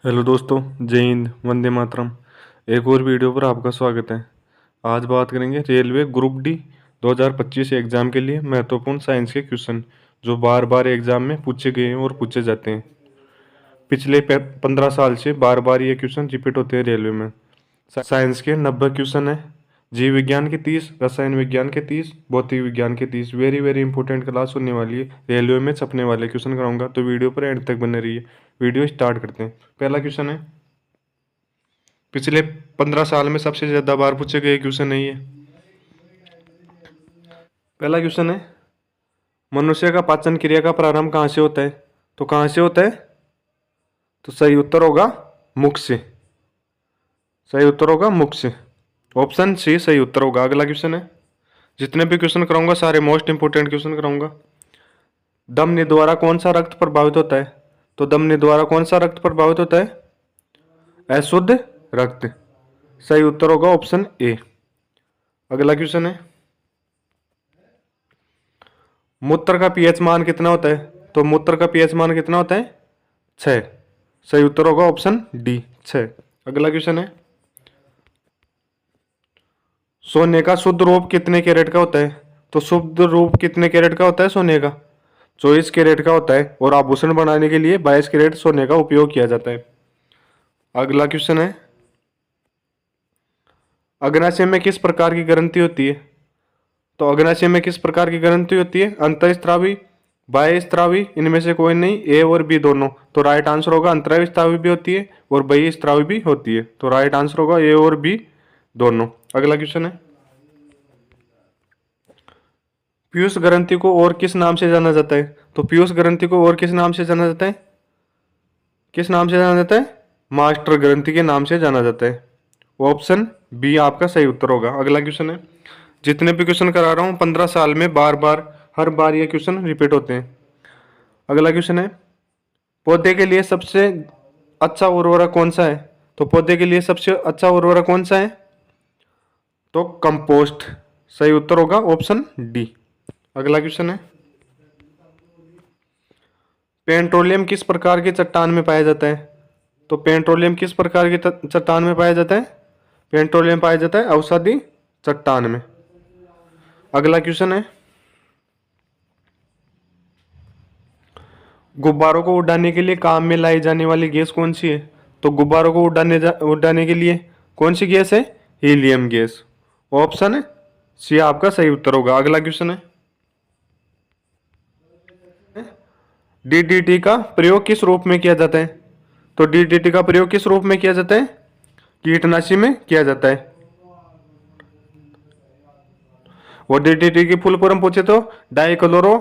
Hello दोस्तों, जय हिंद, वंदे मातरम। एक और वीडियो पर आपका स्वागत है। आज बात करेंगे रेलवे ग्रुप डी 2025 एग्जाम के लिए महत्वपूर्ण साइंस के क्वेश्चन जो बार बार एग्जाम में पूछे गए हैं और पूछे जाते हैं। पिछले 15 साल से बार बार ये क्वेश्चन रिपीट होते हैं रेलवे में। साइंस के 90 क्वेश्चन है, जीव विज्ञान के 30, रसायन विज्ञान के 30, भौतिक विज्ञान के 30। वेरी वेरी इंपॉर्टेंट क्लास होने वाली है। रेलवे में छपने वाले क्वेश्चन कराऊंगा, तो वीडियो पर एंड तक बने रहिए। वीडियो स्टार्ट करते हैं। पहला क्वेश्चन है, पिछले 15 साल में सबसे ज्यादा बार पूछे गए क्वेश्चन है ये। पहला क्वेश्चन है, मनुष्य का पाचन क्रिया का प्रारंभ कहाँ से होता है? तो कहाँ से होता है? तो सही उत्तर होगा मुख से। सही उत्तर होगा मुख से। ऑप्शन सी सही उत्तर होगा। अगला क्वेश्चन है, जितने भी क्वेश्चन कराऊंगा सारे मोस्ट इंपोर्टेंट क्वेश्चन कराऊंगा। धमनी द्वारा कौन सा रक्त प्रभावित होता है? तो धमनी द्वारा कौन सा रक्त प्रभावित होता है? अशुद्ध रक्त। सही उत्तर होगा ऑप्शन ए। अगला क्वेश्चन है, मूत्र का पीएच मान कितना होता है? तो मूत्र का पीएच मान कितना होता है? 6। सही उत्तर होगा ऑप्शन डी, 6। अगला क्वेश्चन है, सोने का शुद्ध रूप कितने कैरेट का होता है? तो शुद्ध रूप कितने कैरेट का होता है सोने का? 24 कैरेट का होता है, और आभूषण बनाने के लिए 22 कैरेट सोने का उपयोग किया जाता है। अगला क्वेश्चन है, अग्नाशय में किस प्रकार की ग्रंथि होती है? तो अग्नाशय में किस प्रकार की ग्रंथि होती है? अंतःस्रावी, बाह्यस्रावी, इनमें से कोई नहीं, ए और बी दोनों। तो राइट आंसर होगा अंतःस्रावी भी होती है और बाह्यस्रावी भी होती है। तो राइट आंसर होगा ए और बी दोनों। अगला क्वेश्चन है, पीयूष ग्रंथि को और किस नाम से जाना जाता है? तो पीयूष ग्रंथि को और किस नाम से जाना जाता है? किस नाम से जाना जाता है? मास्टर ग्रंथि के नाम से जाना जाता है। ऑप्शन बी आपका सही उत्तर होगा। अगला क्वेश्चन है, जितने भी क्वेश्चन करा रहा हूँ 15 साल में बार बार हर बार ये क्वेश्चन रिपीट होते हैं। अगला क्वेश्चन है, पौधे के लिए सबसे अच्छा उर्वरक कौन सा है? तो पौधे के लिए सबसे अच्छा उर्वरक कौन सा है? तो कंपोस्ट। सही उत्तर होगा ऑप्शन डी। अगला क्वेश्चन है, पेट्रोलियम किस प्रकार की चट्टान में पाया जाता है? तो पेट्रोलियम किस प्रकार की चट्टान में पाया जाता है? पेट्रोलियम पाया जाता है औषधि चट्टान में। अगला क्वेश्चन है, गुब्बारों को उड़ाने के लिए काम में लाई जाने वाली गैस कौन सी है? तो गुब्बारों को उड़ाने के लिए कौन सी गैस है? Helium gas. ऑप्शन सी आपका सही उत्तर होगा। अगला क्वेश्चन है, डीडीटी का प्रयोग किस रूप में किया जाता है? तो डीडीटी का प्रयोग किस रूप में किया जाता है? कीटनाशी में किया जाता है। और डीडीटी की फुल फॉर्म पूछे तो डाइक्लोरो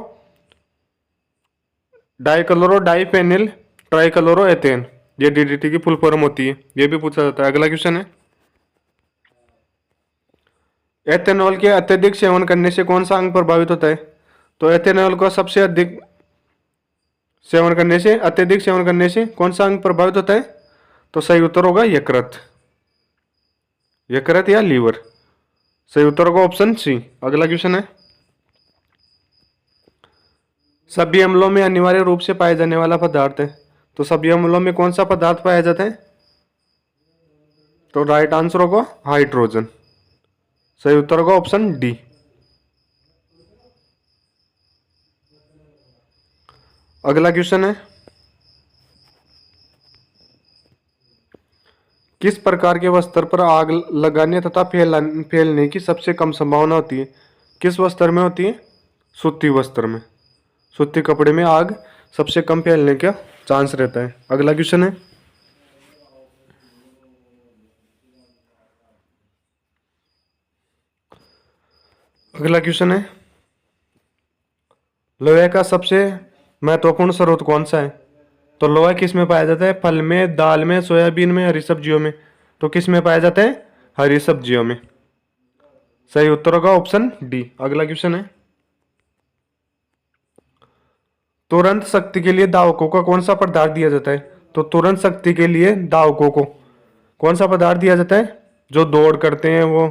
डाइफेनिल ट्राइक्लोरो एथेन, ये डीडीटी की फुल फॉर्म होती है। ये भी पूछा जाता है। अगला क्वेश्चन है, एथेनॉल के अत्यधिक सेवन करने से कौन सा अंग प्रभावित होता है? तो एथेनॉल का सबसे अधिक अत्यधिक सेवन करने से कौन सा अंग प्रभावित होता है? तो सही उत्तर होगा यकृत। यकृत या लीवर। सही उत्तर होगा ऑप्शन सी। अगला क्वेश्चन है, सभी अम्लों में अनिवार्य रूप से पाए जाने वाला पदार्थ है। तो सभी अम्लों में कौन सा पदार्थ पाया जाता है? तो राइट आंसर होगा हाइड्रोजन। सही उत्तर होगा ऑप्शन डी। अगला क्वेश्चन है, किस प्रकार के वस्त्र पर आग लगाने तथा फैलने की सबसे कम संभावना होती है? किस वस्त्र में होती है? सूती वस्त्र में। सूती कपड़े में आग सबसे कम फैलने का चांस रहता है। अगला क्वेश्चन है, लोहे का सबसे महत्वपूर्ण स्रोत कौन सा है? तो लोहा किस में पाया जाता है? फल में, दाल में, सोयाबीन में, हरी सब्जियों में। तो किस में पाया जाता है? हरी सब्जियों में। सही उत्तर होगा ऑप्शन डी। अगला क्वेश्चन है, तुरंत शक्ति के लिए दावकों का कौन सा पदार्थ दिया जाता है? तो तुरंत शक्ति के लिए दावकों को कौन सा पदार्थ दिया जाता है? जो दौड़ करते हैं वो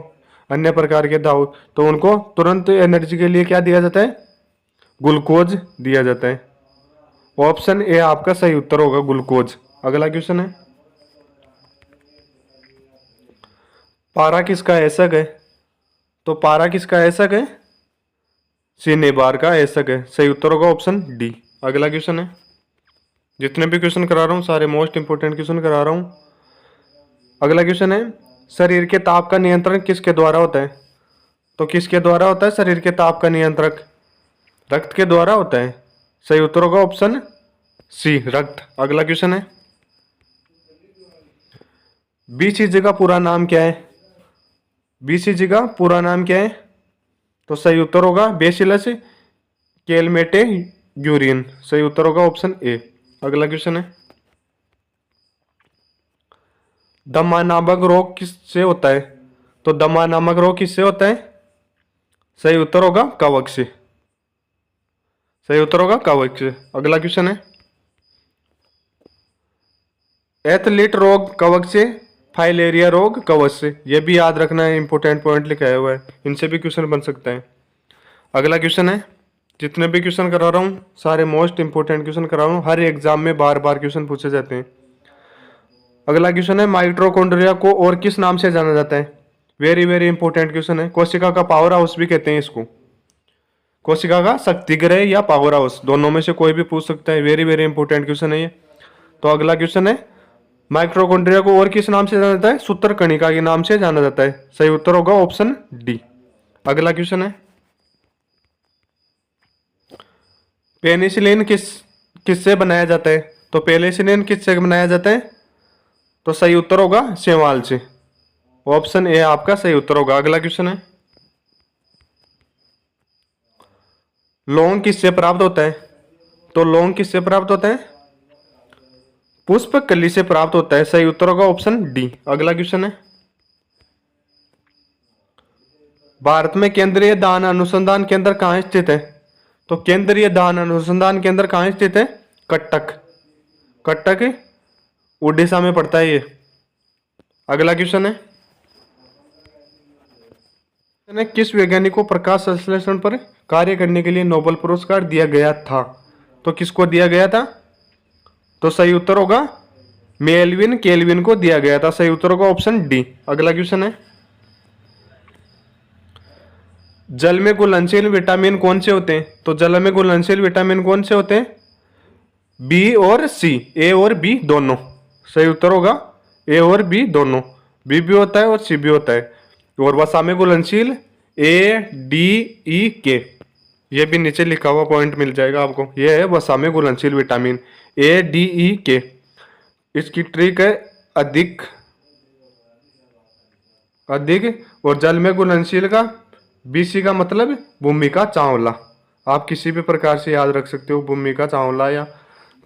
अन्य प्रकार के दाव, तो उनको तुरंत एनर्जी के लिए क्या दिया जाता है? ग्लूकोज दिया जाता है। ऑप्शन ए आपका सही उत्तर होगा ग्लूकोज। अगला क्वेश्चन है, पारा किसका ऐसक है? तो पारा किसका ऐसक है? सिनेबार का ऐसक है। सही उत्तर होगा ऑप्शन डी। अगला क्वेश्चन है, जितने भी क्वेश्चन करा रहा हूँ सारे मोस्ट इंपोर्टेंट क्वेश्चन करा रहा हूँ। अगला क्वेश्चन है, शरीर के ताप का नियंत्रण किसके द्वारा होता है? तो किसके द्वारा होता है शरीर के ताप का नियंत्रक? रक्त के द्वारा होता है। सही उत्तर होगा ऑप्शन सी, रक्त। अगला क्वेश्चन है, बीसीजी का पूरा नाम क्या है? बीसीजी का पूरा नाम क्या है? तो सही उत्तर होगा बेसिलस कैलमेटे यूरिन। सही उत्तर होगा ऑप्शन ए। अगला क्वेश्चन है, दमा नामक रोग किससे होता है? तो दमा नामक रोग किससे होता है? सही उत्तर होगा कवक से। सही उत्तर होगा कवक से। अगला क्वेश्चन है, एथलीट रोग कवक से, फाइलेरिया रोग कवच से। यह भी याद रखना है, इंपॉर्टेंट पॉइंट लिखाया हुआ है, इनसे भी क्वेश्चन बन सकता है। अगला क्वेश्चन है, जितने भी क्वेश्चन करा रहा हूँ सारे मोस्ट इंपोर्टेंट क्वेश्चन करा रहा हूँ, हर एग्जाम में बार बार क्वेश्चन पूछे जाते हैं। अगला क्वेश्चन है, माइटोकॉन्ड्रिया को और किस नाम से जाना जाता है? वेरी वेरी इंपॉर्टेंट क्वेश्चन है। कोशिका का पावर हाउस भी कहते हैं इसको। कोशिका का शक्तिगृह या पावर हाउस, दोनों में से कोई भी पूछ सकता है। वेरी वेरी इंपॉर्टेंट क्वेश्चन है ये। तो अगला क्वेश्चन है, माइटोकॉन्ड्रिया को और किस नाम से जाना जाता है? सूत्र कणिका के नाम से जाना जाता है। सही उत्तर होगा ऑप्शन डी। अगला क्वेश्चन है, पेनिसिलिन किससे बनाया जाता है? तो पेनिसिलिन किससे बनाया जाता है? तो सही उत्तर होगा शैवाल से। ऑप्शन ए आपका सही उत्तर होगा। अगला क्वेश्चन है, लौंग किससे प्राप्त होता है? तो लौंग किससे प्राप्त होता है? पुष्प कली से प्राप्त होता है। सही उत्तर होगा ऑप्शन डी। अगला क्वेश्चन है, भारत में केंद्रीय दान अनुसंधान केंद्र कहाँ स्थित है? तो केंद्रीय दान अनुसंधान केंद्र कहाँ स्थित है? कटक। कटक उड़ीसा में पड़ता है ये। अगला क्वेश्चन है, किस वैज्ञानिक को प्रकाश संश्लेषण पर कार्य करने के लिए नोबेल पुरस्कार दिया गया था? तो किसको दिया गया था? तो सही उत्तर होगा मेलविन केल्विन को दिया गया था। सही उत्तर होगा ऑप्शन डी। अगला क्वेश्चन है, जल में घुलनशील विटामिन कौन से होते हैं? तो जल में घुलनशील विटामिन कौन से होते हैं? बी और सी, ए और बी दोनों। सही उत्तर होगा ए और बी दोनों। बी भी होता है और सी भी होता है। और वसा में घुलनशील ए डी ई के, ये भी नीचे लिखा हुआ पॉइंट मिल जाएगा आपको। ये है वसा में घुलनशील विटामिन ए डी ई के। इसकी ट्रिक है अधिक अधिक, और जल में घुलनशील का बीसी का मतलब भूमिका चावला। आप किसी भी प्रकार से याद रख सकते हो, भूमिका चावला या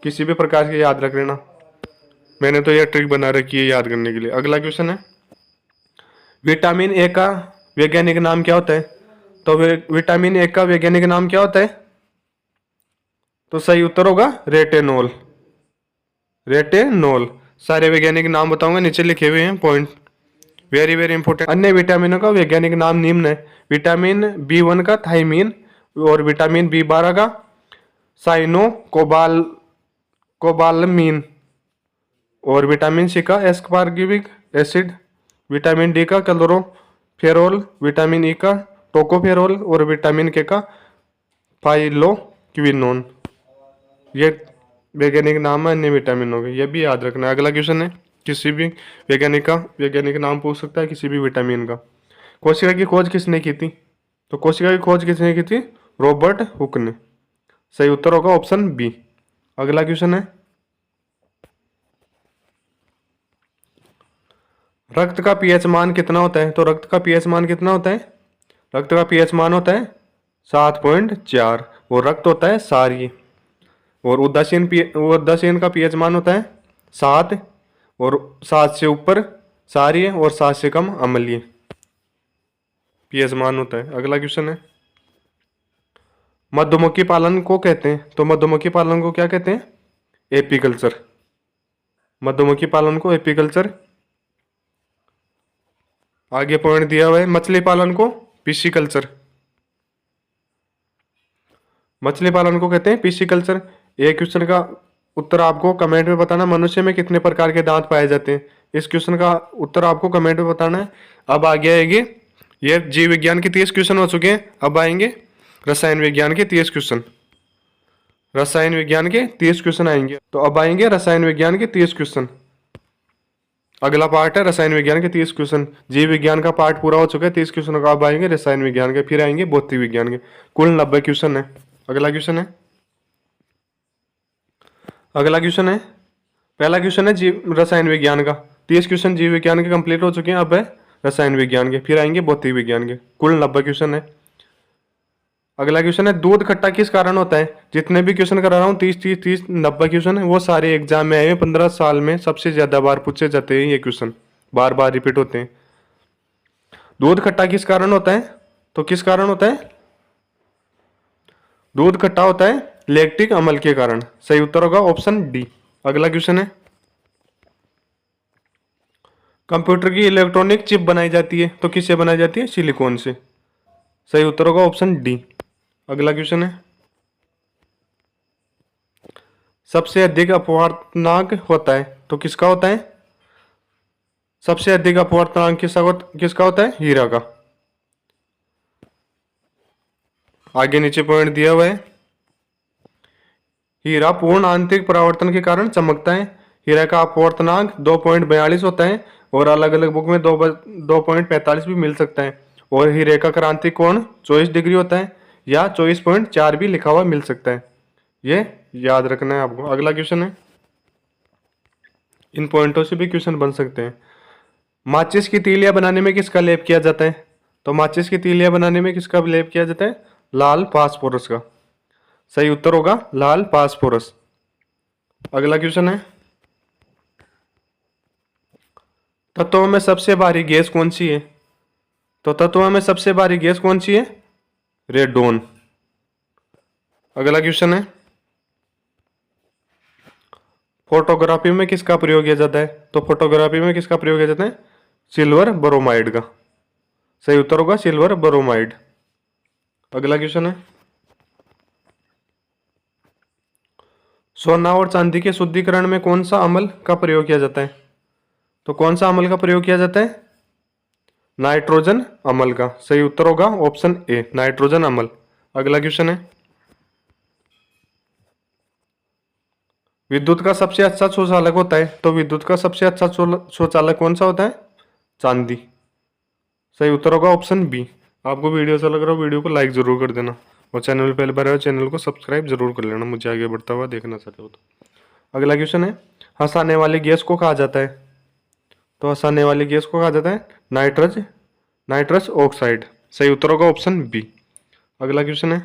किसी भी प्रकार से याद रख लेना। मैंने तो यह ट्रिक बना रखी है याद करने के लिए। अगला क्वेश्चन है, विटामिन ए का वैज्ञानिक नाम क्या होता है? तो विटामिन ए का वैज्ञानिक नाम क्या होता है? तो सही उत्तर होगा रेटेनॉल। रेटेनॉल। सारे वैज्ञानिक नाम बताऊंगा, नीचे लिखे हुए हैं पॉइंट, वेरी वेरी इंपॉर्टेंट। अन्य विटामिनों का वैज्ञानिक नाम निम्न है। विटामिन बी1 का थायमीन, और विटामिन बी12 का साइनो कोबालमीन, और विटामिन सी का एस्पार्गिक एसिड, विटामिन डी का क्लोरोफेरोल, विटामिन ई का टोकोफेरोल, और विटामिन के का फाइलोक्विनोन। ये वैज्ञानिक नाम है अन्य विटामिनों के, ये भी याद रखना है। अगला क्वेश्चन है, किसी भी वैज्ञानिक नाम पूछ सकता है किसी भी विटामिन का। कोशिका की खोज किसने की थी? तो कोशिका की खोज किसने की थी? रॉबर्ट हुक ने। सही उत्तर होगा ऑप्शन बी। अगला क्वेश्चन है, रक्त का पीएच मान कितना होता है? तो रक्त का पीएच मान कितना होता है? रक्त का पीएच मान होता है 7.4, और रक्त होता है क्षारीय। और उदासीन का पीएच मान होता है 7, और 7 से ऊपर क्षारीय और 7 से कम अम्लीय पीएच मान होता है। अगला क्वेश्चन है, मधुमक्खी पालन को कहते हैं? तो मधुमक्खी पालन को क्या कहते हैं? एपीकल्चर। मधुमक्खी पालन को एपीकल्चर। आगे पॉइंट दिया हुआ है, मछली पालन को पिसीकल्चर। मछली पालन को कहते हैं पिसीकल्चर। एक क्वेश्चन का उत्तर आपको कमेंट में बताना, मनुष्य में कितने प्रकार के दांत पाए जाते हैं? इस क्वेश्चन का उत्तर आपको कमेंट में बताना है। अब आगे आएगी, ये जीव विज्ञान के 30 क्वेश्चन हो चुके हैं, अब आएंगे रसायन विज्ञान के 30 क्वेश्चन। रसायन विज्ञान के 30 क्वेश्चन आएंगे। तो अब आएंगे रसायन विज्ञान के 30 क्वेश्चन। अगला पार्ट है रसायन विज्ञान के 30 क्वेश्चन। जीव विज्ञान का पार्ट पूरा हो चुका है 30 क्वेश्चन का। अब आएंगे रसायन विज्ञान के, फिर आएंगे भौतिक विज्ञान के। कुल 90 क्वेश्चन है। अगला क्वेश्चन है, अगला क्वेश्चन है, पहला क्वेश्चन है जीव रसायन विज्ञान का। 30 क्वेश्चन जीव विज्ञान के कंप्लीट हो चुके हैं। अब है रसायन विज्ञान के, फिर आएंगे भौतिक विज्ञान के। कुल 90 क्वेश्चन है। अगला क्वेश्चन है, दूध खट्टा किस कारण होता है। जितने भी क्वेश्चन करा रहा हूँ 30 90 क्वेश्चन है, वो सारे एग्जाम में आए हैं। 15 साल में सबसे ज्यादा बार पूछे जाते हैं ये क्वेश्चन, बार बार रिपीट होते हैं। दूध खट्टा किस कारण होता है, तो किस कारण होता है, दूध खट्टा होता है लैक्टिक अम्ल के कारण। सही उत्तर होगा ऑप्शन डी। अगला क्वेश्चन है, कंप्यूटर की इलेक्ट्रॉनिक चिप बनाई जाती है, तो किससे बनाई जाती है, सिलिकॉन से। सही उत्तर होगा ऑप्शन डी। अगला क्वेश्चन है, सबसे अधिक अपवर्तनांक होता है, तो किसका होता है, सबसे अधिक अपवर्तनांक किसका होता है, हीरा का। आगे नीचे पॉइंट दिया हुआ है, हीरा पूर्ण आंतरिक परावर्तन के कारण चमकता है। हीरा का अपवर्तनांक 2.42 होता है और अलग अलग बुक में 2.45 भी मिल सकता है। और हीरे का क्रांतिक कोण 24 डिग्री होता है, या 24.4 भी लिखा हुआ मिल सकता है। ये याद रखना है आपको। अगला क्वेश्चन है, इन पॉइंटों से भी क्वेश्चन बन सकते हैं। माचिस की तीलियां बनाने में किसका लेप किया जाता है, तो माचिस की तीलियां बनाने में किसका लेप किया जाता है, लाल फास्फोरस का। सही उत्तर होगा लाल फास्फोरस। अगला क्वेश्चन है, तत्वों में सबसे भारी गैस कौन सी है, तो तत्वों में सबसे भारी गैस कौन सी है, रेडोन। अगला क्वेश्चन है, फोटोग्राफी में किसका प्रयोग किया जाता है, तो फोटोग्राफी में किसका प्रयोग किया जाता है, सिल्वर ब्रोमाइड का। सही उत्तर होगा सिल्वर ब्रोमाइड। अगला क्वेश्चन है, सोना और चांदी के शुद्धिकरण में कौन सा अम्ल का प्रयोग किया जाता है, तो कौन सा अम्ल का प्रयोग किया जाता है, नाइट्रोजन अम्ल का। सही उत्तर होगा ऑप्शन ए, नाइट्रोजन अम्ल। अगला क्वेश्चन है, विद्युत का सबसे अच्छा शौचालक होता है, तो विद्युत का सबसे अच्छा शौचालक कौन सा होता है, चांदी। सही उत्तर होगा ऑप्शन बी। आपको वीडियो अच्छा लग रहा हो वीडियो को लाइक जरूर कर देना, और चैनल पहले बार आए चैनल को सब्सक्राइब जरूर कर लेना, मुझे आगे बढ़ता हुआ देखना चाहते हो तो। अगला क्वेश्चन है, हंसाने वाली गैस को कहा जाता है, तो हंसाने वाली गैस को कहा जाता है नाइट्रस ऑक्साइड। सही उत्तर होगा ऑप्शन बी। अगला क्वेश्चन है,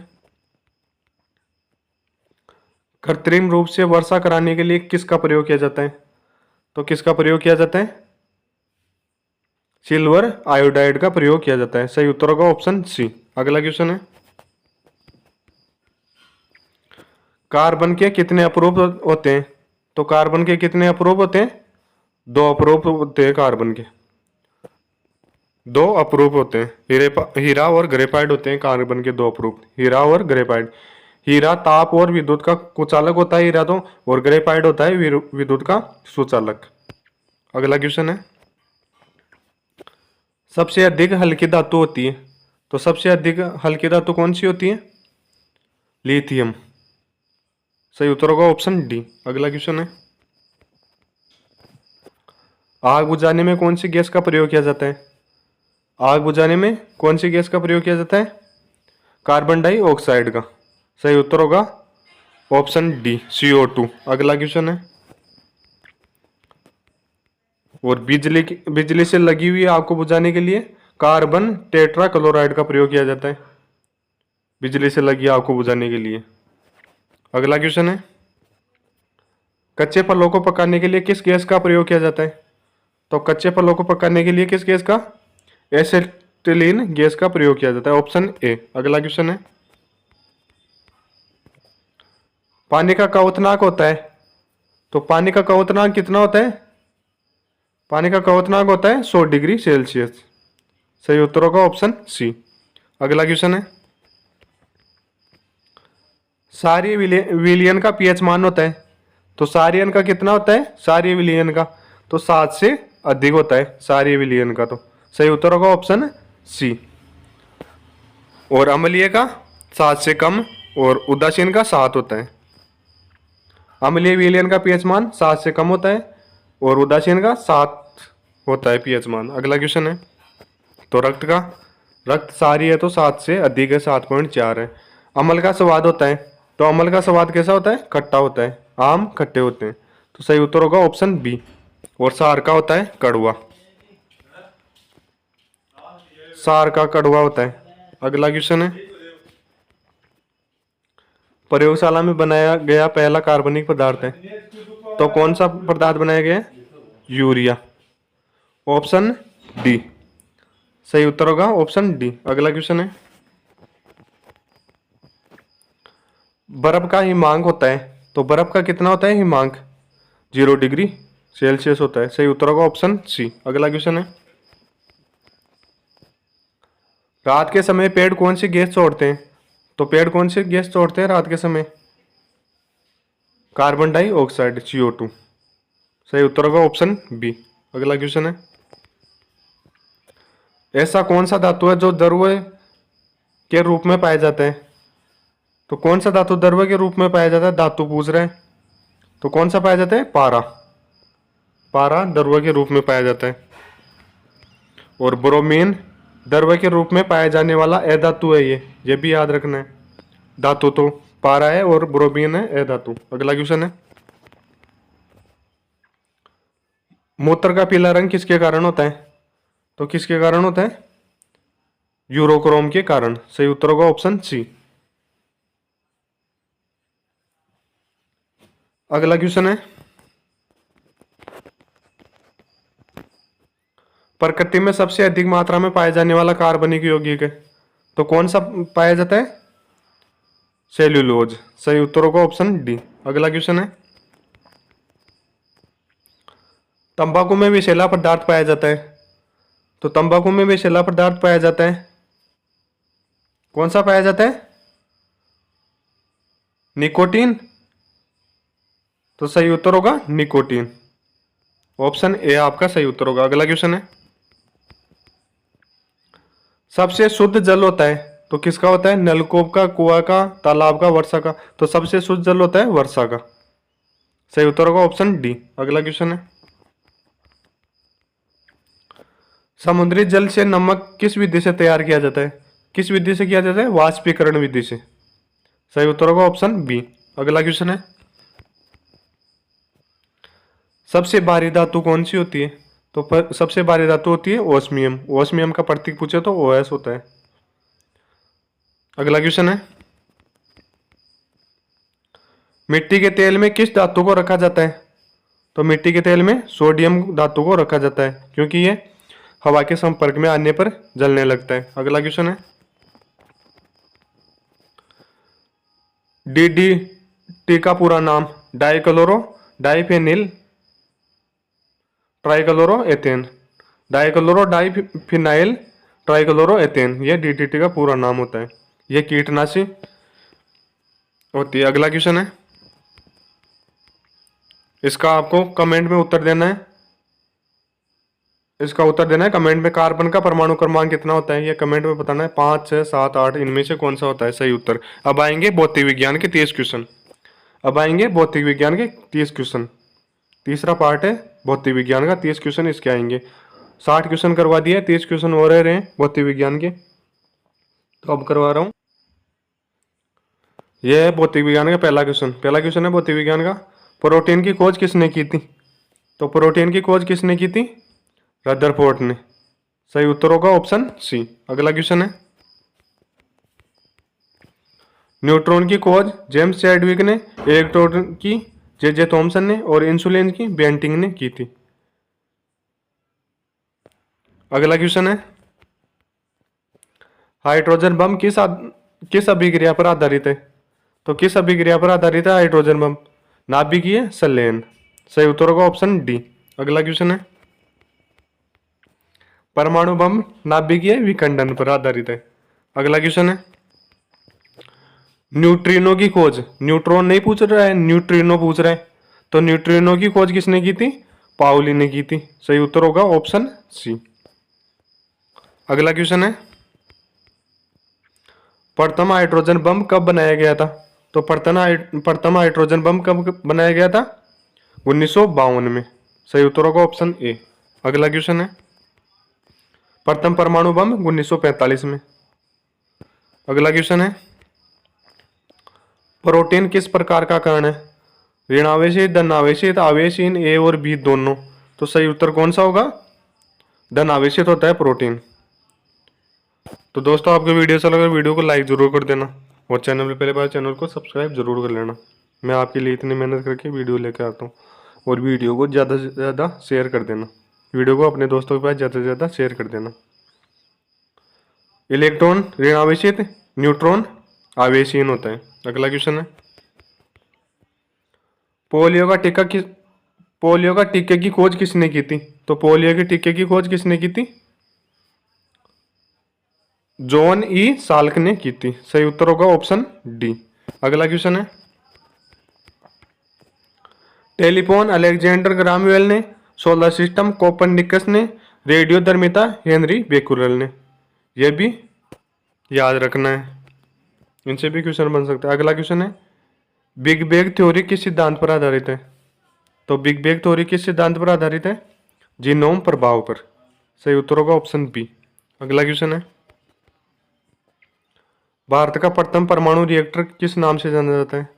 कृत्रिम रूप से वर्षा कराने के लिए किसका प्रयोग किया जाता है, तो किसका प्रयोग किया जाता है, सिल्वर आयोडाइड का प्रयोग किया जाता है। सही उत्तर होगा ऑप्शन सी। अगला क्वेश्चन है, कार्बन के कितने अपरूप होते हैं, तो कार्बन के कितने अपरूप होते हैं, 2 अपरूप होते हैं कार्बन के, 2 अपरूप होते हैं। हीरा और ग्रेफाइट होते हैं कार्बन के 2 अपरूप, हीरा और ग्रेफाइट। हीरा ताप और विद्युत का कुचालक होता है हीरा तो, और ग्रेफाइट होता है विद्युत का सुचालक। अगला क्वेश्चन है, सबसे अधिक हल्की धातु होती है, तो सबसे अधिक हल्की धातु कौन सी होती है, लिथियम। सही उत्तर होगा ऑप्शन डी। अगला क्वेश्चन है, आग बुझाने में कौन सी गैस का प्रयोग किया जाता है, आग बुझाने में कौन सी गैस का प्रयोग किया जाता है, कार्बन डाइऑक्साइड का। सही उत्तर होगा ऑप्शन डी, CO2। अगला क्वेश्चन है, और बिजली से लगी हुई आग को बुझाने के लिए कार्बन टेट्रा क्लोराइड का प्रयोग किया जाता है, बिजली से लगी आग को बुझाने के लिए। अगला क्वेश्चन है, कच्चे फलों को पकाने के लिए किस गैस का प्रयोग किया जाता है, तो कच्चे फलों को पकाने के लिए किस गैस का, एसिटिलीन गैस का प्रयोग किया जाता है, ऑप्शन ए। अगला क्वेश्चन है, पानी का क्वथनांक होता है, तो पानी का क्वथनांक कितना होता है, पानी का क्वथनांक होता है 100 डिग्री सेल्सियस। सही उत्तर होगा ऑप्शन सी। अगला क्वेश्चन है, सारी विलियन का पीएच मान होता है, तो सारियन का कितना होता है, सारी विलियन का, तो 7 से अधिक होता है क्षारीय विलयन का, तो सही उत्तर होगा ऑप्शन सी। और अम्लीय का 7 से कम और उदासीन का 7 होता है। अम्लीय विलयन का पीएच मान 7 से कम होता है और उदासीन का 7 होता है पीएच मान। अगला क्वेश्चन है, तो रक्त क्षारीय है तो 7 से अधिक है, 7.4 है। अम्ल का स्वाद होता है, तो अम्ल का स्वाद कैसा होता है? खट्टा होता है, आम खट्टे होते हैं, तो सही उत्तर होगा ऑप्शन बी। और सार का होता है कड़वा, सार का कड़वा होता है। अगला क्वेश्चन है, प्रयोगशाला में बनाया गया पहला कार्बनिक पदार्थ है, तो कौन सा पदार्थ बनाया गया है? Urea, option D. सही उत्तर होगा ऑप्शन डी। अगला क्वेश्चन है, बर्फ का हिमांक होता है, तो बर्फ का कितना होता है हिमांक? 0 डिग्री सेल्सियस होता है। सही उत्तर होगा ऑप्शन सी। अगला क्वेश्चन है, रात के समय पेड़ कौन सी गैस छोड़ते हैं? तो पेड़ कौन सी गैस छोड़ते हैं रात के समय? Carbon dioxide, CO2। सही उत्तर होगा ऑप्शन बी। अगला क्वेश्चन है, ऐसा कौन सा धातु है जो द्रव्य के रूप में पाया जाता है? तो कौन सा धातु द्रव्य के रूप में पाया जाता है? धातु पूछ रहे हैं, तो कौन सा पाया जाता है? पारा, पारा द्रव्य के रूप में पाया जाता है। और ब्रोमीन द्रव्य के रूप में पाया जाने वाला अधातु है, ये भी याद रखना है। धातु तो पारा है और ब्रोमीन है अधातु। अगला क्वेश्चन है, मूत्र का पीला रंग किसके कारण होता है? तो किसके कारण होता है? यूरोक्रोम के कारण। सही उत्तर होगा ऑप्शन सी। अगला क्वेश्चन है, प्रकृति में सबसे अधिक मात्रा में पाया जाने वाला कार्बनिक यौगिक है, तो कौन सा पाया जाता है? सेल्यूलोज। सही उत्तर होगा ऑप्शन डी। अगला क्वेश्चन है, तंबाकू में विषैला पदार्थ पाया जाता है, तो तंबाकू में विषैला पदार्थ पाया जाता है, कौन सा पाया जाता है? निकोटीन। तो सही उत्तर होगा निकोटीन, ऑप्शन ए आपका सही उत्तर होगा। अगला क्वेश्चन है, सबसे शुद्ध जल होता है, तो किसका होता है? नलकूप का, कुआं का, तालाब का, वर्षा का। तो सबसे शुद्ध जल होता है वर्षा का। सही उत्तर होगा ऑप्शन डी। अगला क्वेश्चन है, समुद्री जल से नमक किस विधि से तैयार किया जाता है? किस विधि से किया जाता है? वाष्पीकरण विधि से। सही उत्तर होगा ऑप्शन बी। अगला क्वेश्चन है, सबसे भारी धातु कौन सी होती है? तो सबसे भारी धातु होती है ओस्मियम। ओस्मियम का प्रतीक पूछे तो OS होता है। अगला क्वेश्चन है, मिट्टी के तेल में किस धातु को रखा जाता है? तो मिट्टी के तेल में सोडियम धातु को रखा जाता है, क्योंकि ये हवा के संपर्क में आने पर जलने लगता है। अगला क्वेश्चन है, DDT का पूरा नाम? Dichloro diphenyl trichloro ethane, dichloro diphenyl trichloro ethane, ये DDT का पूरा नाम होता है। ये कीटनाशी होती है। अगला क्वेश्चन है, इसका आपको कमेंट में उत्तर देना है। इसका उत्तर देना है कमेंट में। कार्बन का परमाणु क्रमांक कितना होता है? ये कमेंट में बताना है। 5, 6, 7, 8 इनमें से कौन सा होता है सही उत्तर? अब आएंगे भौतिक विज्ञान के 30 क्वेश्चन। अब आएंगे भौतिक विज्ञान के 30 क्वेश्चन। तीसरा पार्ट है भौतिक विज्ञान का, 30 क्वेश्चन इसके आएंगे। 60 क्वेश्चन करवा दिए, 30 क्वेश्चन हो रहे हैं भौतिक विज्ञान के, तो अब करवा रहा हूँ। यह है भौतिक विज्ञान का पहला क्वेश्चन। पहला क्वेश्चन है भौतिक विज्ञान का, प्रोटीन की खोज किसने की थी? तो प्रोटीन की खोज किसने की थी? रदरफोर्ड ने। सही उत्तर होगा ऑप्शन सी। अगला क्वेश्चन है, न्यूट्रॉन की खोज जेम्स चैडविक ने, इलेक्ट्रॉन की जे थॉमसन ने और इंसुलिन की बेंटिंग ने की थी। अगला क्वेश्चन है, हाइड्रोजन बम किस अभिक्रिया पर आधारित है? तो किस अभिक्रिया पर आधारित है हाइड्रोजन बम? नाभिकीय संलयन। सही उत्तर होगा ऑप्शन डी। अगला क्वेश्चन है, परमाणु बम नाभिकीय विखंडन पर आधारित है। अगला क्वेश्चन है, न्यूट्रिनो की खोज, न्यूट्रॉन नहीं पूछ रहा है, न्यूट्रिनो पूछ रहा है, तो न्यूट्रिनो की खोज किसने की थी? पाउली ने की थी। सही उत्तर होगा ऑप्शन सी। अगला क्वेश्चन है, प्रथम हाइड्रोजन बम कब बनाया गया था? तो प्रथम हाइड्रोजन बम कब बनाया गया था? 1952 में। सही उत्तर होगा ऑप्शन ए। अगला क्वेश्चन है, प्रथम परमाणु बम 1945 में। अगला क्वेश्चन है, प्रोटीन किस प्रकार का कण है? ऋणावेशित, धनावेशित, आवेशहीन, ए और बी दोनों। तो सही उत्तर कौन सा होगा? धनावेशित होता है प्रोटीन। तो दोस्तों आपको वीडियो अच्छा लगा, वीडियो को लाइक जरूर कर देना और चैनल में पहले बार चैनल को सब्सक्राइब जरूर कर लेना। मैं आपके लिए इतनी मेहनत करके वीडियो लेकर आता हूँ। और वीडियो को ज़्यादा से ज़्यादा शेयर कर देना, वीडियो को अपने दोस्तों के पास ज़्यादा से ज़्यादा शेयर कर देना। इलेक्ट्रॉन ऋणावेशित, न्यूट्रॉन आवेशहीन होता है। अगला क्वेश्चन है, पोलियो का टीके की खोज किसने की थी? तो पोलियो के टीके की खोज किसने की थी? जॉन ई साल्क ने की थी। सही उत्तर होगा ऑप्शन डी। अगला क्वेश्चन है, टेलीफोन अलेक्जेंडर ग्राहम बेल ने, सोलर सिस्टम कोपरनिकस ने, रेडियो धर्मिता हेनरी बेकुलर ने। यह भी याद रखना है, इनसे भी क्वेश्चन बन सकता है। अगला क्वेश्चन है, बिग बैंग थ्योरी किस सिद्धांत पर आधारित है? तो बिग बैंग थ्योरी किस सिद्धांत पर आधारित है? जीनोम प्रभाव पर। सही उत्तर होगा ऑप्शन बी। अगला क्वेश्चन है, भारत का प्रथम परमाणु रिएक्टर किस नाम से जाना जाता है?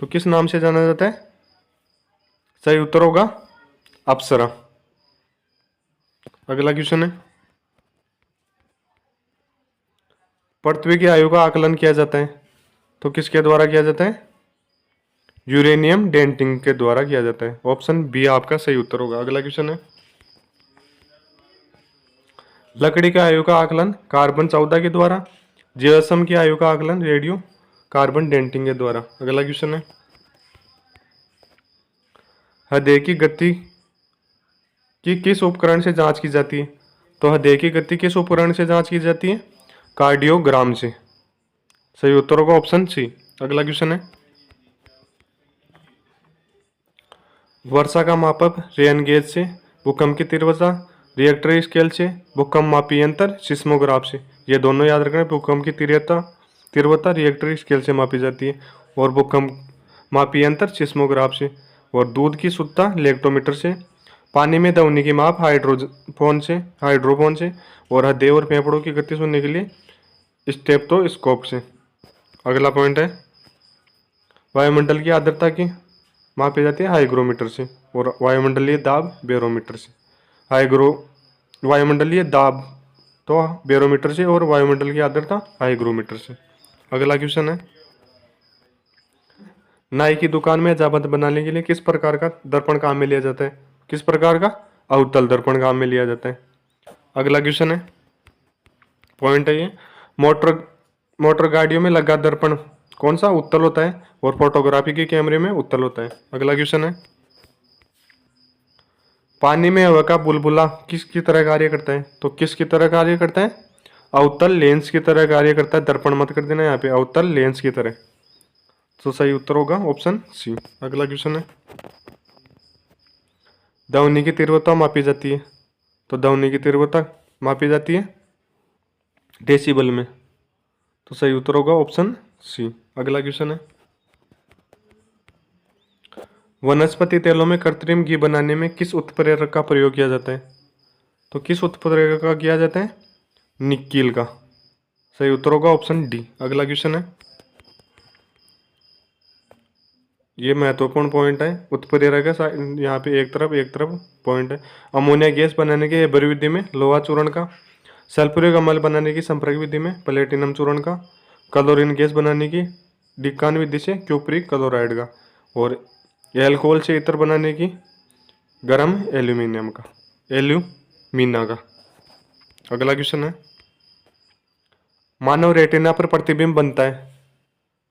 तो किस नाम से जाना जाता है? सही उत्तर होगा अप्सरा। अगला क्वेश्चन है, पृथ्वी की आयु का आकलन किया जाता है? तो किसके द्वारा किया जाता है? यूरेनियम डेटिंग के द्वारा किया जाता है। ऑप्शन बी आपका सही उत्तर होगा। अगला क्वेश्चन है, लकड़ी की आयु का आकलन कार्बन 14 के द्वारा, जीवाश्म की आयु का आकलन रेडियो कार्बन डेटिंग के द्वारा। अगला क्वेश्चन है, हृदय की गति की किस उपकरण से जांच की जाती है? तो हृदय की गति किस उपकरण से जांच की जाती है? कार्डियोग्राम से। सही उत्तर होगा ऑप्शन सी। अगला क्वेश्चन है, वर्षा का मापक रेन गेज से, भूकंप की तीव्रता रिएक्टर स्केल से, भूकंप मापी यंत्र सिस्मोग्राफ से। ये दोनों याद रखना है। भूकंप की तीव्रता रिएक्टर स्केल से मापी जाती है और भूकंप मापी यंत्र सिस्मोग्राफ से। और दूध की शुद्धता लेक्टोमीटर से। पानी में ध्वनि की माप हाइड्रोफोन से। और हृदय और फेफड़ों की गति सुनने के लिए स्टेप्टोस्कोप से। अगला पॉइंट है, वायुमंडल की आर्द्रता की मापी जाती है हाइग्रोमीटर से और वायुमंडलीय दाब बैरोमीटर से। वायुमंडलीय दाब तो बैरोमीटर से और वायुमंडल की आर्द्रता हाइग्रोमीटर से। अगला क्वेश्चन है, नाई की दुकान में हजामत बनाने के लिए किस प्रकार का दर्पण काम में लिया जाता है? किस प्रकार का? अवतल दर्पण काम में लिया जाता है। अगला क्वेश्चन है, पॉइंट है ये, मोटर गाड़ियों में लगा दर्पण कौन सा? उत्तल होता है और फोटोग्राफी के कैमरे में उत्तल होता है। अगला क्वेश्चन है, पानी में हवा का बुलबुला किसकी तरह कार्य करता है? तो किसकी तरह कार्य करता है? अवतल लेंस की तरह कार्य करता है। दर्पण मत कर देना यहाँ पे, अवतल लेंस की तरह। तो सही उत्तर होगा ऑप्शन सी। अगला क्वेश्चन है, ध्वनि की तीव्रता मापी जाती है? तो ध्वनि की तीव्रता मापी जाती है डेसिबल में। तो सही उत्तर होगा ऑप्शन सी। अगला क्वेश्चन है, वनस्पति तेलों में कृत्रिम घी बनाने में किस उत्प्रेरक का प्रयोग किया जाता है? तो किस उत्प्रेरक का किया जाता है? निक्किल का। सही उत्तर होगा ऑप्शन डी। अगला क्वेश्चन है, ये महत्वपूर्ण पॉइंट है। उत्प्रेरक है यहाँ पे एक तरफ पॉइंट है। अमोनिया गैस बनाने के एबर विधि में लोहा चूर्ण का, सल्फ्यूरिक अम्ल बनाने की संपर्क विधि में प्लेटिनम चूर्ण का, क्लोरीन गैस बनाने की डिकान विधि से क्यूप्रिक क्लोराइड का, और एल्कोहल से इत्र बनाने की गर्म एल्यूमिना का। अगला क्वेश्चन है, मानव रेटिना पर प्रतिबिंब बनता है?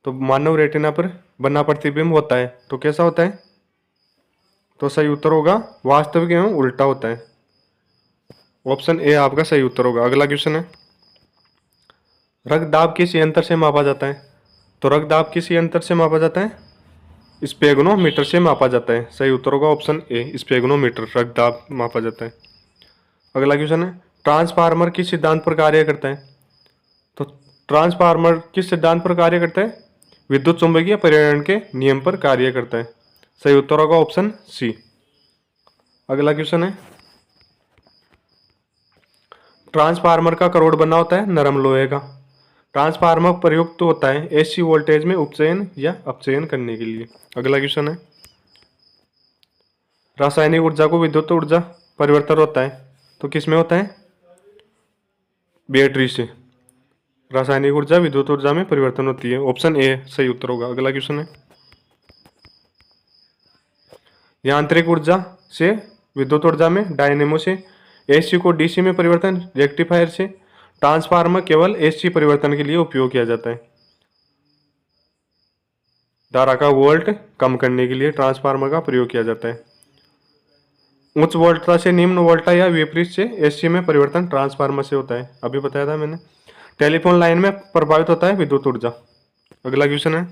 तो मानव रेटिना पर बना प्रतिबिंब होता है तो कैसा होता है? तो सही उत्तर होगा वास्तविक एवं उल्टा होता है। ऑप्शन ए आपका सही उत्तर होगा। अगला क्वेश्चन है, रक्तदाब किस यंत्र से मापा जाता है? तो रक्तदाब किस यंत्र से मापा जाता है? स्पेगनोमीटर से मापा जाता है। सही उत्तर होगा ऑप्शन ए, स्पेगनोमीटर, रक्तदाब मापा जाता है। अगला क्वेश्चन है, ट्रांसफार्मर किस सिद्धांत पर कार्य करता है? तो ट्रांसफार्मर किस सिद्धांत पर कार्य करता है? विद्युत चुंबकीय परिवहन के नियम पर कार्य करता है। सही उत्तर होगा ऑप्शन सी। अगला क्वेश्चन है, ट्रांसफार्मर का करोड़ बना होता है नरम लोहे का। ट्रांसफार्मर प्रयुक्त होता है एसी वोल्टेज में उपचयन या अपचयन करने के लिए। अगला क्वेश्चन है, रासायनिक ऊर्जा को विद्युत ऊर्जा परिवर्तन होता है तो किस में होता है? बैटरी से। रासायनिक ऊर्जा विद्युत ऊर्जा में परिवर्तन होती है, ऑप्शन ए सही उत्तर होगा। अगला क्वेश्चन है, यांत्रिक ऊर्जा से विद्युत ऊर्जा में, डायनेमो से एसी को डीसी में परिवर्तन, रेक्टिफायर से। ट्रांसफार्मर केवल एसी परिवर्तन के लिए उपयोग किया जाता है। धारा का वोल्ट कम करने के लिए ट्रांसफार्मर का प्रयोग किया जाता है। उच्च वोल्टता से निम्न वोल्टता या विपरीत से एसी में परिवर्तन ट्रांसफार्मर से होता है, अभी बताया था मैंने। टेलीफोन लाइन में प्रभावित होता है विद्युत ऊर्जा। अगला क्वेश्चन है,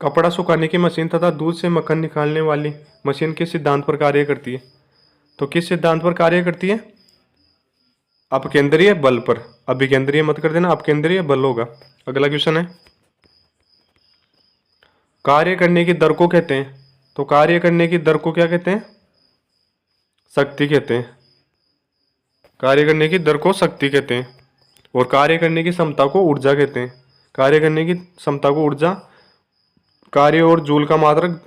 कपड़ा सुखाने की मशीन तथा दूध से मक्खन निकालने वाली मशीन किस सिद्धांत पर कार्य करती है? तो किस सिद्धांत पर कार्य करती है? अपकेंद्रीय बल पर। अभिकेंद्रीय मत कर देना, अपकेंद्रीय बल होगा। अगला क्वेश्चन है, कार्य करने की दर को कहते हैं। तो कार्य करने की दर को क्या कहते हैं? शक्ति कहते हैं। कार्य करने की दर को शक्ति कहते हैं। और कार्य करने की क्षमता को ऊर्जा कहते हैं। कार्य करने की क्षमता को ऊर्जा, कार्य और जूल का मात्रक,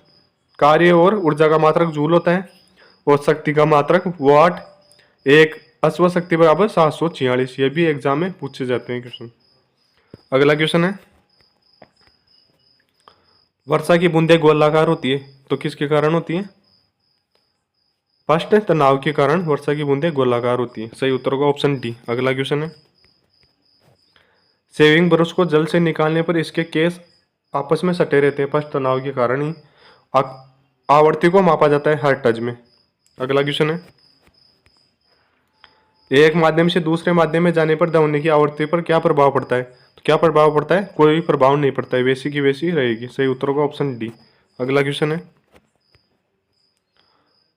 कार्य और ऊर्जा का मात्रक जूल होता है और शक्ति का मात्रक वाट। एक अश्व शक्ति बराबर 746। ये भी एग्जाम में पूछे जाते हैं क्वेश्चन। अगला क्वेश्चन है, वर्षा की बूंदें गोलाकार होती है तो किसके कारण होती है? फर्स्ट तनाव के कारण वर्षा की बूंदें गोलाकार होती है। सही उत्तर होगा ऑप्शन डी। अगला क्वेश्चन है, शेविंग ब्रश को जल से निकालने पर इसके केस आपस में सटे रहते हैं, फर्स्ट तनाव के कारण ही। आवर्ती को मापा जाता है हर्ट्ज में। अगला क्वेश्चन है, एक माध्यम से दूसरे माध्यम में जाने पर ध्वनि की आवृत्ति पर क्या प्रभाव पड़ता है? तो क्या प्रभाव पड़ता है? कोई प्रभाव नहीं पड़ता है, वैसी की वैसी रहेगी। सही उत्तर होगा ऑप्शन डी। अगला क्वेश्चन है,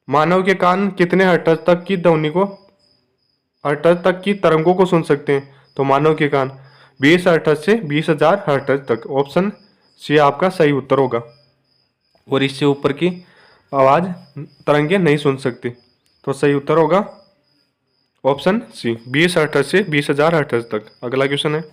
मानव के कान कितने हर्ट्ज तक की ध्वनि को, हर्ट्ज तक की तरंगों को सुन सकते हैं? तो मानव के कान 20 हर्ट्ज से 20,000 हर्ट्ज तक, ऑप्शन सी आपका सही उत्तर होगा। और इससे ऊपर की आवाज तरंगे नहीं सुन सकती, तो सही उत्तर होगा ऑप्शन सी, 20 हर्ट्ज से 20,000 हर्ट्ज तक। अगला क्वेश्चन है,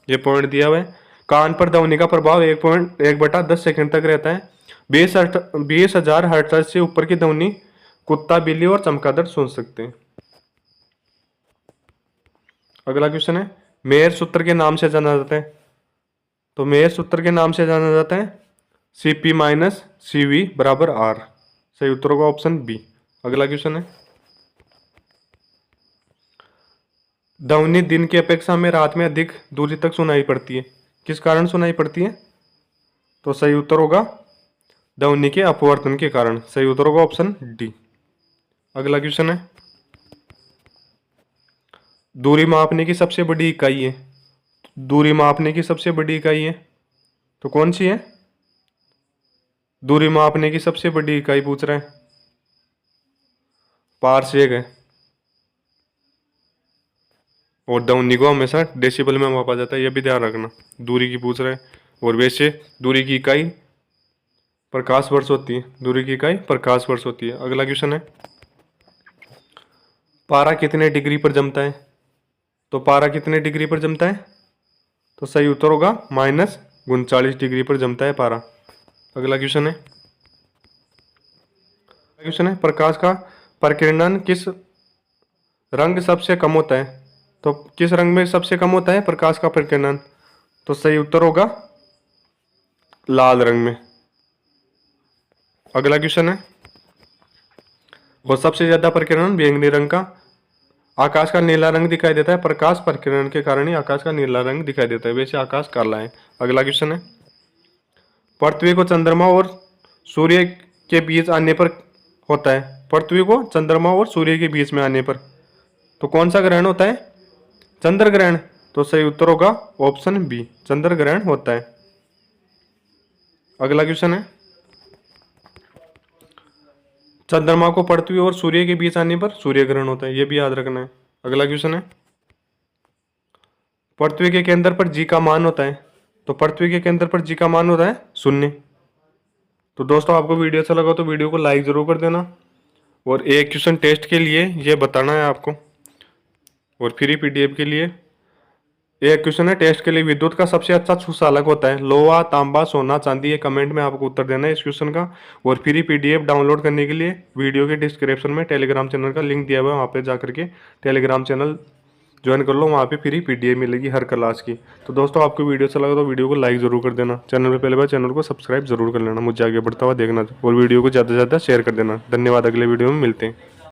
ये पॉइंट दिया हुआ है, कान पर ध्वनि का प्रभाव 1.1/10 सेकंड तक रहता है। 20,000 हर्ट्ज से ऊपर की ध्वनि कुत्ता, बिल्ली और चमगादड़ सुन सकते हैं। अगला क्वेश्चन है, मेयर सूत्र के नाम से जाना जाता है। तो मेयर सूत्र के नाम से जाना जाता है CP माइनस CV बराबर R। सही उत्तर होगा ऑप्शन बी। अगला क्वेश्चन है, ध्वनि दिन की अपेक्षा में रात में अधिक दूरी तक सुनाई पड़ती है, किस कारण सुनाई पड़ती है? तो सही उत्तर होगा ध्वनि के अपवर्तन के कारण। सही उत्तर होगा ऑप्शन डी। अगला क्वेश्चन है, दूरी मापने की सबसे बड़ी इकाई है। दूरी मापने की सबसे बड़ी इकाई है तो कौन सी है? दूरी मापने की सबसे बड़ी इकाई पूछ रहा है, पारसेक है। और ध्वनि को हमेशा डेसिबल में मापा जाता है, यह भी ध्यान रखना। दूरी की पूछ रहा है, और वैसे दूरी की इकाई प्रकाश वर्ष होती है। दूरी की इकाई प्रकाश वर्ष होती है। अगला क्वेश्चन है, पारा कितने डिग्री पर जमता है? तो पारा कितने डिग्री पर जमता है? तो सही उत्तर होगा -39 डिग्री पर जमता है पारा। अगला क्वेश्चन है, प्रकाश का प्रकीर्णन किस रंग सबसे कम होता है? तो किस रंग में सबसे कम होता है प्रकाश का प्रकीर्णन? तो सही उत्तर होगा लाल रंग में। अगला क्वेश्चन है, वो सबसे ज्यादा प्रकीर्णन बैंगनी रंग का, आकाश का नीला रंग दिखाई देता है प्रकाश प्रकीर्णन के कारण ही आकाश का नीला रंग दिखाई देता है, वैसे आकाश काला है। अगला क्वेश्चन है, पृथ्वी को चंद्रमा और सूर्य के बीच आने पर होता है। पृथ्वी को चंद्रमा और सूर्य के बीच में आने पर तो कौन सा ग्रहण होता है? चंद्र ग्रहण। तो सही उत्तर होगा ऑप्शन बी, चंद्र ग्रहण होता है। अगला क्वेश्चन है, चंद्रमा को पृथ्वी और सूर्य के बीच आने पर सूर्य ग्रहण होता है, ये भी याद रखना है। अगला क्वेश्चन है, पृथ्वी के केंद्र पर जी का मान होता है, तो पृथ्वी के केंद्र पर जी का मान होता है 0। तो दोस्तों आपको वीडियो अच्छा लगा तो वीडियो को लाइक जरूर कर देना, और एक क्वेश्चन टेस्ट के लिए ये बताना है आपको, और फ्री पीडीएफ के लिए एक क्वेश्चन है टेस्ट के लिए, विद्युत का सबसे अच्छा सुचालक होता है लोहा, तांबा, सोना, चांदी। ये कमेंट में आपको उत्तर देना है इस क्वेश्चन का। और फ्री पीडीएफ डाउनलोड करने के लिए वीडियो के डिस्क्रिप्शन में टेलीग्राम चैनल का लिंक दिया हुआ है, वहाँ पे जा करके टेलीग्राम चैनल ज्वाइन कर लो, वहाँ पे फ्री पीडीएफ मिलेगी हर क्लास की। तो दोस्तों आपको वीडियो अच्छा लगा तो वीडियो को लाइक जरूर कर देना, चैनल पे पहले बार चैनल को सब्सक्राइब जरूर कर लेना, मुझे आगे बढ़ता हुआ देखना, और वीडियो को ज़्यादा से ज़्यादा शेयर कर देना। धन्यवाद, अगले वीडियो में मिलते हैं।